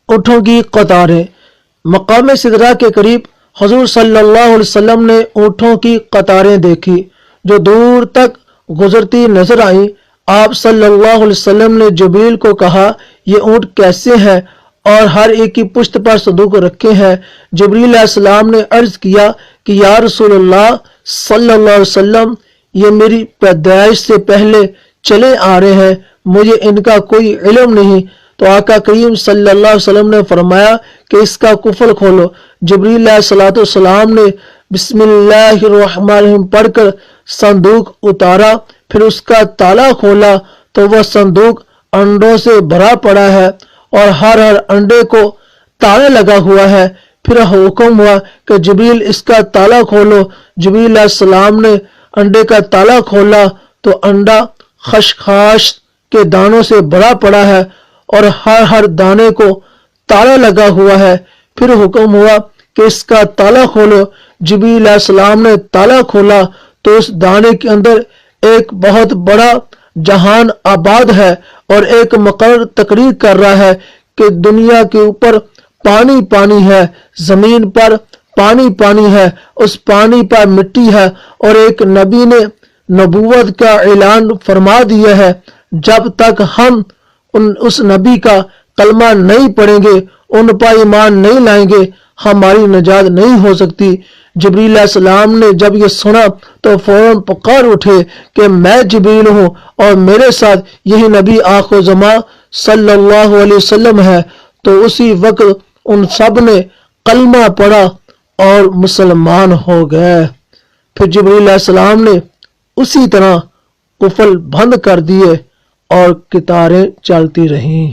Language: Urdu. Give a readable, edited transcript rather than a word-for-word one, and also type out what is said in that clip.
اونٹوں کی قطاریں۔ مقام سدرہ کے قریب حضور صلی اللہ علیہ وسلم نے اونٹوں کی قطاریں دیکھی جو دور تک گزرتی نظر آئیں۔ آپ صلی اللہ علیہ وسلم نے جبریل کو کہا، یہ اونٹ کیسے ہیں اور ہر ایک کی پشت پر صندوق رکھے ہیں؟ جبریل علیہ السلام نے عرض کیا کہ یا رسول اللہ صلی اللہ علیہ وسلم، یہ میری پیدائش سے پہلے چلے آ رہے ہیں، مجھے ان کا کوئی علم نہیں۔ تو آقا کریم صلی اللہ علیہ وسلم نے فرمایا کہ اس کا قفل کھولو۔ جبریل علیہ السلام نے بسم اللہ الرحمن الرحیم پڑھ کر صندوق اتارا، پھر اس کا تالا کھولا تو وہ صندوق انڈوں سے بھرا پڑا ہے اور ہر انڈے کو تالا لگا ہوا ہے۔ پھر حکم ہوا کہ جبریل اس کا تالا کھولو۔ جبریل علیہ السلام نے انڈے کا تالا کھولا تو انڈا خشخاش کے دانوں سے بھرا پڑا ہے اور ہر دانے کو تالا لگا ہوا ہے۔ پھر حکم ہوا کہ اس کا تالا کھولو۔ جبریل علیہ السلام نے تالا کھولا تو اس دانے کے اندر ایک بہت بڑا جہان آباد ہے اور ایک مقرر تقریر کر رہا ہے کہ دنیا کے اوپر پانی پانی ہے، زمین پر پانی پانی ہے، اس پانی پر مٹی ہے، اور ایک نبی نے نبوت کا اعلان فرما دیا ہے، جب تک ہم اس نبی کا کلمہ نہیں پڑھیں گے، ان پر ایمان نہیں لائیں گے، ہماری نجات نہیں ہو سکتی۔ جبریل علیہ السلام نے جب یہ سنا تو فوراً پکار اٹھے کہ میں جبریل ہوں اور میرے ساتھ یہی نبی آخر زمان صلی اللہ علیہ وسلم ہے۔ تو اسی وقت ان سب نے کلمہ پڑھا اور مسلمان ہو گئے۔ پھر جبریل علیہ السلام نے اسی طرح قفل بند کر دیے اور قطاریں چلتی رہیں۔